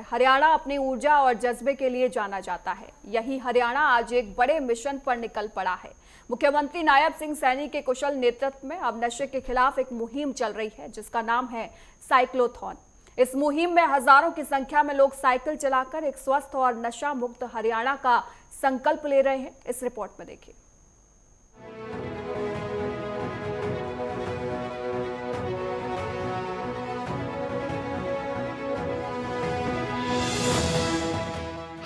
हरियाणा अपनी ऊर्जा और जज्बे के लिए जाना जाता है। यही हरियाणा आज एक बड़े मिशन पर निकल पड़ा है। मुख्यमंत्री नायब सिंह सैनी के कुशल नेतृत्व में अब नशे के खिलाफ एक मुहिम चल रही है, जिसका नाम है साइक्लोथॉन। इस मुहिम में हजारों की संख्या में लोग साइकिल चलाकर एक स्वस्थ और नशा मुक्त हरियाणा का संकल्प ले रहे हैं। इस रिपोर्ट में देखिए।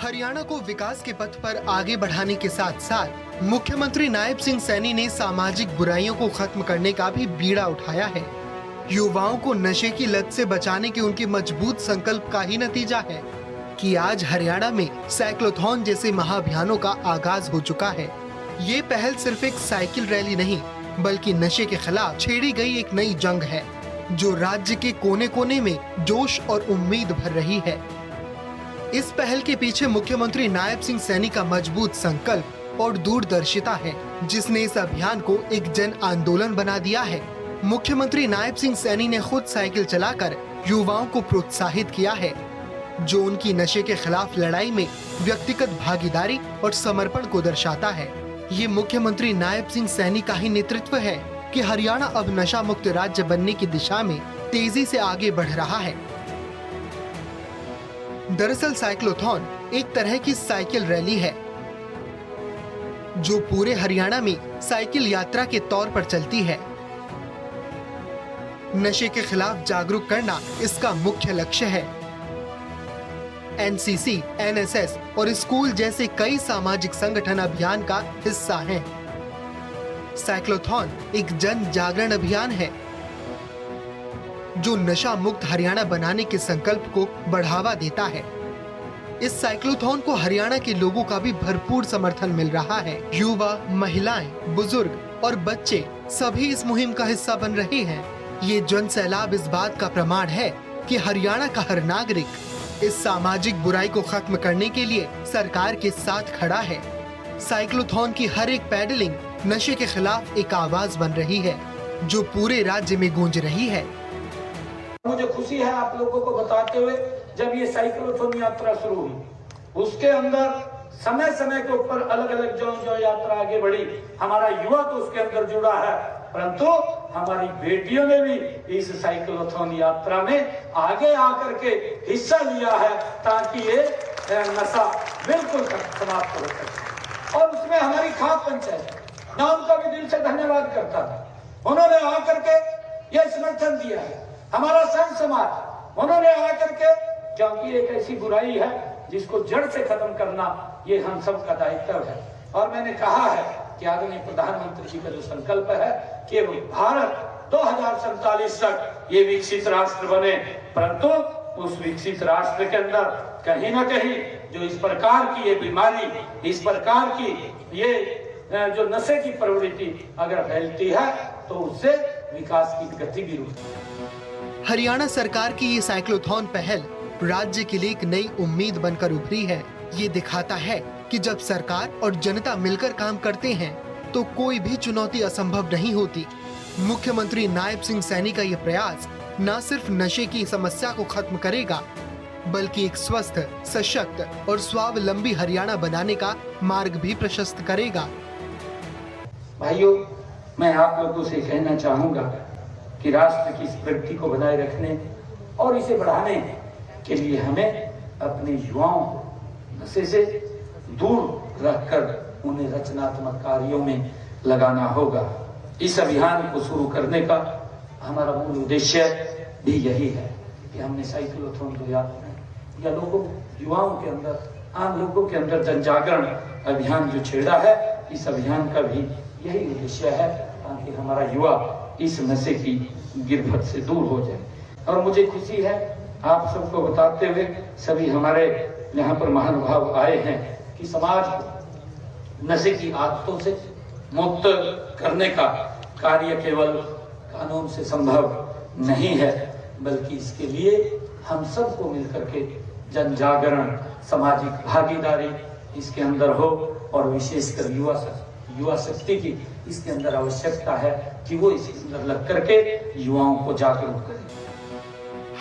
हरियाणा को विकास के पथ पर आगे बढ़ाने के साथ साथ मुख्यमंत्री नायब सिंह सैनी ने सामाजिक बुराइयों को खत्म करने का भी बीड़ा उठाया है। युवाओं को नशे की लत से बचाने के उनके मजबूत संकल्प का ही नतीजा है कि आज हरियाणा में साइक्लोथॉन जैसे महाअभियानों का आगाज हो चुका है। ये पहल सिर्फ एक साइकिल रैली नहीं, बल्कि नशे के खिलाफ छेड़ी गई एक नई जंग है, जो राज्य के कोने कोने में जोश और उम्मीद भर रही है। इस पहल के पीछे मुख्यमंत्री नायब सिंह सैनी का मजबूत संकल्प और दूरदर्शिता है, जिसने इस अभियान को एक जन आंदोलन बना दिया है। मुख्यमंत्री नायब सिंह सैनी ने खुद साइकिल चलाकर युवाओं को प्रोत्साहित किया है, जो उनकी नशे के खिलाफ लड़ाई में व्यक्तिगत भागीदारी और समर्पण को दर्शाता है। ये मुख्यमंत्री नायब सिंह सैनी का ही नेतृत्व है कि हरियाणा अब नशा मुक्त राज्य बनने की दिशा में तेजी से आगे बढ़ रहा है। दरअसल साइक्लोथॉन एक तरह की साइकिल रैली है, जो पूरे हरियाणा में साइकिल यात्रा के तौर पर चलती है। नशे के खिलाफ जागरूक करना इसका मुख्य लक्ष्य है। एनसीसी, एनएसएस और स्कूल जैसे कई सामाजिक संगठन अभियान का हिस्सा हैं। साइक्लोथॉन एक जन जागरण अभियान है, जो नशा मुक्त हरियाणा बनाने के संकल्प को बढ़ावा देता है। इस साइक्लोथॉन को हरियाणा के लोगों का भी भरपूर समर्थन मिल रहा है। युवा, महिलाएं, बुजुर्ग और बच्चे सभी इस मुहिम का हिस्सा बन रहे हैं। ये जन सैलाब इस बात का प्रमाण है कि हरियाणा का हर नागरिक इस सामाजिक बुराई को खत्म करने के लिए सरकार के साथ खड़ा है। साइक्लोथॉन की हर एक पैडलिंग नशे के खिलाफ एक आवाज बन रही है, जो पूरे राज्य में गूंज रही है। मुझे खुशी है आप लोगों को बताते हुए, जब ये साइक्लोथॉन यात्रा शुरू हुई, उसके अंदर समय समय के ऊपर अलग अलग जो यात्रा आगे बढ़ी, हमारा युवा तो उसके अंदर जुड़ा है, परंतु हमारी बेटियों ने भी इस साइक्लोथॉन यात्रा में आगे आकर के हिस्सा लिया है, ताकि ये नशा बिल्कुल समाप्त हो सके। और उसमें हमारी खाप पंचायत नाम का भी दिल से धन्यवाद करता था। उन्होंने आकर के ये समर्थन दिया है। हमारा संत समाज उन्होंने आकर के, क्योंकि एक ऐसी बुराई है जिसको जड़ से खत्म करना ये हम सब का दायित्व है। और मैंने कहा है कि आदरणीय प्रधानमंत्री जी का जो संकल्प है कि भारत 2047 तक ये विकसित राष्ट्र बने, परंतु उस विकसित राष्ट्र के अंदर कहीं ना कहीं जो इस प्रकार की ये बीमारी, इस प्रकार की ये जो नशे की प्रवृत्ति अगर फैलती है, तो उससे विकास की गति भी रुकती है। हरियाणा सरकार की ये साइक्लोथॉन पहल राज्य के लिए एक नई उम्मीद बनकर उभरी है। ये दिखाता है कि जब सरकार और जनता मिलकर काम करते हैं, तो कोई भी चुनौती असंभव नहीं होती। मुख्यमंत्री नायब सिंह सैनी का ये प्रयास न सिर्फ नशे की समस्या को खत्म करेगा, बल्कि एक स्वस्थ, सशक्त और स्वावलंबी हरियाणा बनाने का मार्ग भी प्रशस्त करेगा। भाइयों, मैं आप लोगों से कहना चाहूंगा कि राष्ट्र की इस प्रगति को बनाए रखने और इसे बढ़ाने के लिए हमें अपने युवाओं को नशे से दूर रखकर उन्हें रचनात्मक कार्यों में लगाना होगा। इस अभियान को शुरू करने का हमारा मूल उद्देश्य भी यही है कि हमने साइक्लोथॉन को या लोगों, युवाओं के अंदर, आम लोगों के अंदर जन जागरण अभियान जो छेड़ा है, इस अभियान का भी यही उद्देश्य है, ताकि हमारा युवा इस नशे की गिरफ्त से दूर हो जाए। और मुझे खुशी है आप सबको बताते हुए, सभी हमारे यहाँ पर महानुभाव आए हैं, कि समाज को नशे की आदतों से मुक्त करने का कार्य केवल कानून से संभव नहीं है, बल्कि इसके लिए हम सबको मिलकर के जन जागरण, सामाजिक भागीदारी इसके अंदर हो, और विशेषकर युवा शक्ति की इसके अंदर आवश्यकता है कि वो इसके अंदर लग करके युवाओं को जागरूक करें।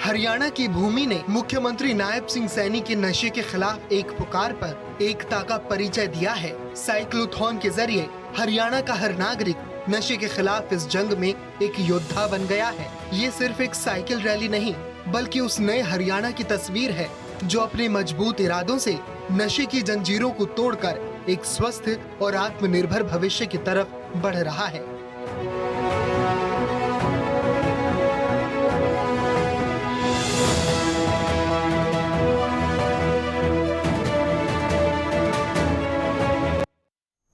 हरियाणा की भूमि ने मुख्यमंत्री नायब सिंह सैनी के नशे के खिलाफ एक पुकार पर एकता का परिचय दिया है। साइक्लोथॉन के जरिए हरियाणा का हर नागरिक नशे के खिलाफ इस जंग में एक योद्धा बन गया है। ये सिर्फ एक साइकिल रैली नहीं, बल्कि उस नए हरियाणा की तस्वीर है जो अपने मजबूत इरादों से नशे की जंजीरों को तोड़कर एक स्वस्थ और आत्मनिर्भर भविष्य की तरफ बढ़ रहा है।